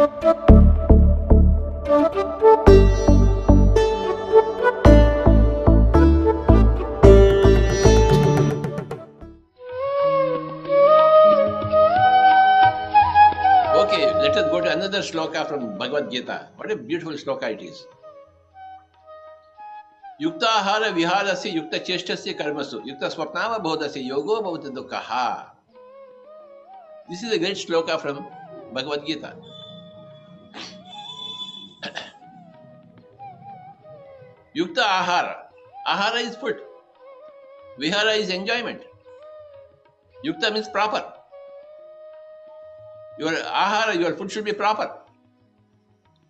Okay, let us go to another shloka from Bhagavad Gita. What a beautiful shloka it is. Yuktahara viharasya yukta cheshtasya karmasu yukta swapnava bodhasya yogo bhavati dukkaha. This is a great shloka from Bhagavad Gita. Yukta ahara. Ahara is food. Vihara is enjoyment. Yukta means proper. Your ahara, your food should be proper.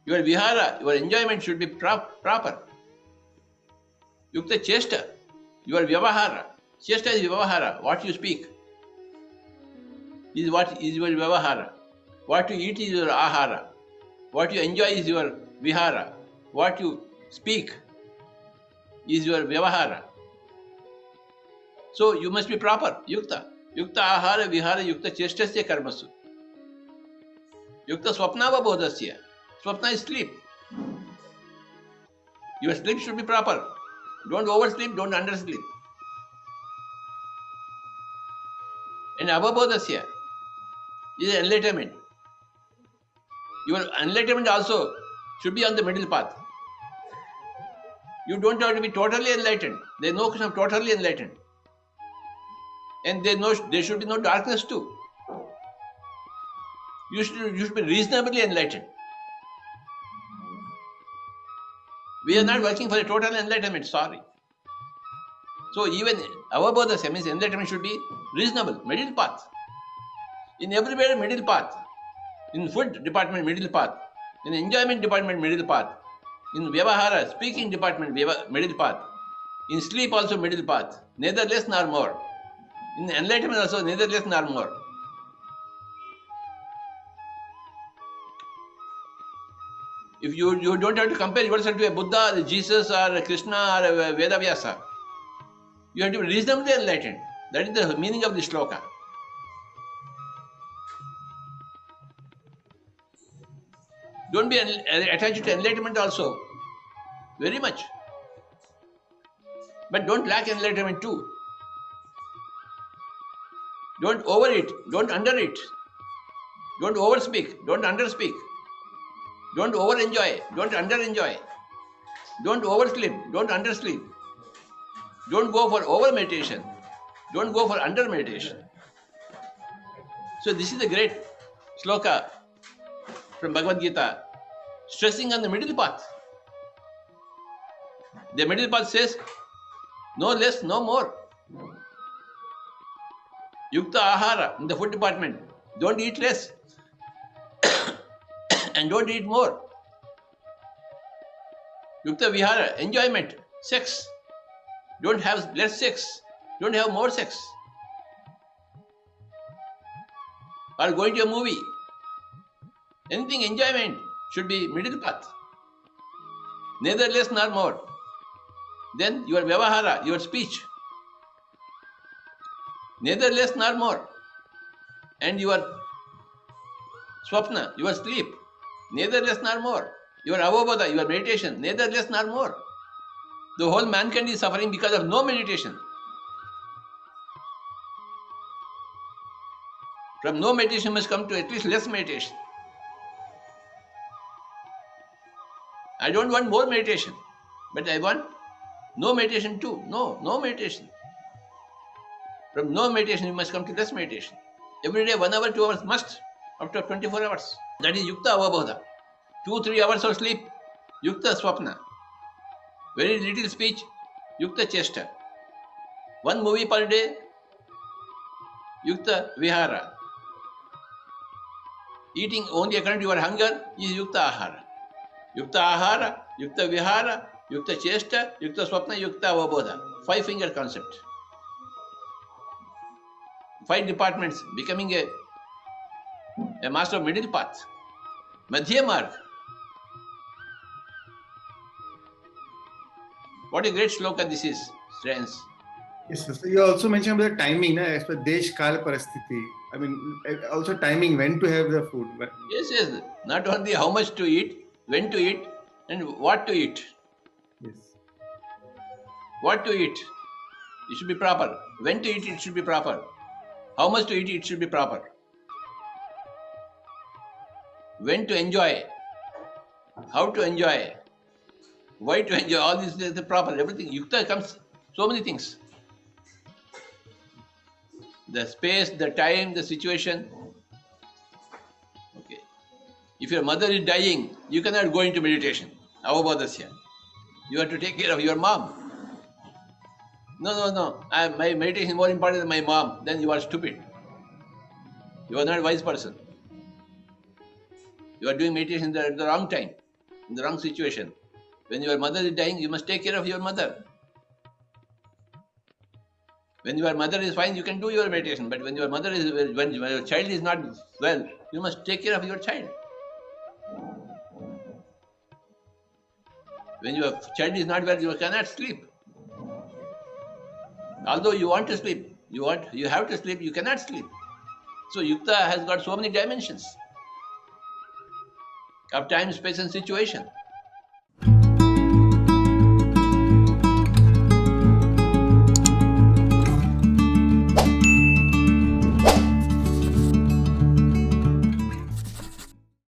Your vihara, your enjoyment should be proper. Yukta chesta, your vyavahara. Chesta is vyavahara, what you speak is what is your vyavahara. What you eat is your ahara. What you enjoy is your vihara. What you speak is your vyavahara. So you must be proper, yukta. Yukta ahara vihara yukta chestasya karmasu. Yukta swapnava bodhasya. Swapna is sleep. Your sleep should be proper. Don't oversleep, don't undersleep. And avabodhasya is enlightenment. Your enlightenment also should be on the middle path. You don't have to be totally enlightened. There is no question of totally enlightened. And there should be no darkness too. You should be reasonably enlightened. We are not working for a total enlightenment, sorry. So even our bodhasya means enlightenment should be reasonable, middle path. In everywhere, middle path. In food department, middle path. In enjoyment department, middle path. In vyavahara, speaking department, middle path. In sleep also middle path. Neither less nor more. In enlightenment also neither less nor more. If you don't have to compare yourself to a Buddha, or Jesus, or a Krishna, or a Vedavyasa. You have to be reasonably enlightened. That is the meaning of the shloka. Don't be attached to enlightenment also. Very much. But don't lack enlightenment too. Don't over it. Don't under it. Don't overspeak. Don't underspeak. Don't over enjoy. Don't under enjoy. Don't oversleep. Don't undersleep. Don't go for over meditation. Don't go for under meditation. So this is the great shloka from Bhagavad Gita, stressing on the middle path. The middle path says, no less, no more. Yukta ahara in the food department. Don't eat less. And don't eat more. Yukta vihara, enjoyment, sex. Don't have less sex. Don't have more sex. Or going to a movie. Anything enjoyment should be middle path. Neither less nor more. Then your vyavahara, your speech. Neither less nor more. And your swapna, your sleep. Neither less nor more. Your avabodha, your meditation. Neither less nor more. The whole mankind is suffering because of no meditation. From no meditation must come to at least less meditation. I don't want more meditation, but I want no meditation too. No meditation. From no meditation you must come to less meditation. Every day 1 hour, 2 hours must, after 24 hours. That is yukta avabodha. 2-3 hours of sleep, yukta swapna. Very little speech, yukta chesta. 1 movie per day, yukta vihara. Eating only according to your hunger is yukta ahara. Yukta ahara, yukta vihara, yukta chesta, yukta swapna, yukta avabodha. 5-finger concept. 5 departments, becoming a master of middle path. Madhya marg. What a great shloka this is, friends. Yes, sir. So you also mentioned about the timing, na, as per Desh Kal Parasthiti. I mean, also timing when to have the food. Yes, yes. Not only how much to eat, when to eat, and what to eat. Yes. What to eat, it should be proper. When to eat, it should be proper. How much to eat, it should be proper. When to enjoy, how to enjoy, why to enjoy, all this is the proper, everything. Yukta comes so many things. The space, the time, the situation. Okay. If your mother is dying, you cannot go into meditation. Avabodhasya. You have to take care of your mom. No, no, no. My meditation is more important than my mom. Then you are stupid. You are not a wise person. You are doing meditation at the wrong time, in the wrong situation. When your mother is dying, you must take care of your mother. When your mother is fine, you can do your meditation. But when your mother is, when your child is not well, you must take care of your child. When your child is not well, you cannot sleep. Although you want to sleep, you have to sleep, you cannot sleep. So Yukta has got so many dimensions of time, space, and situation.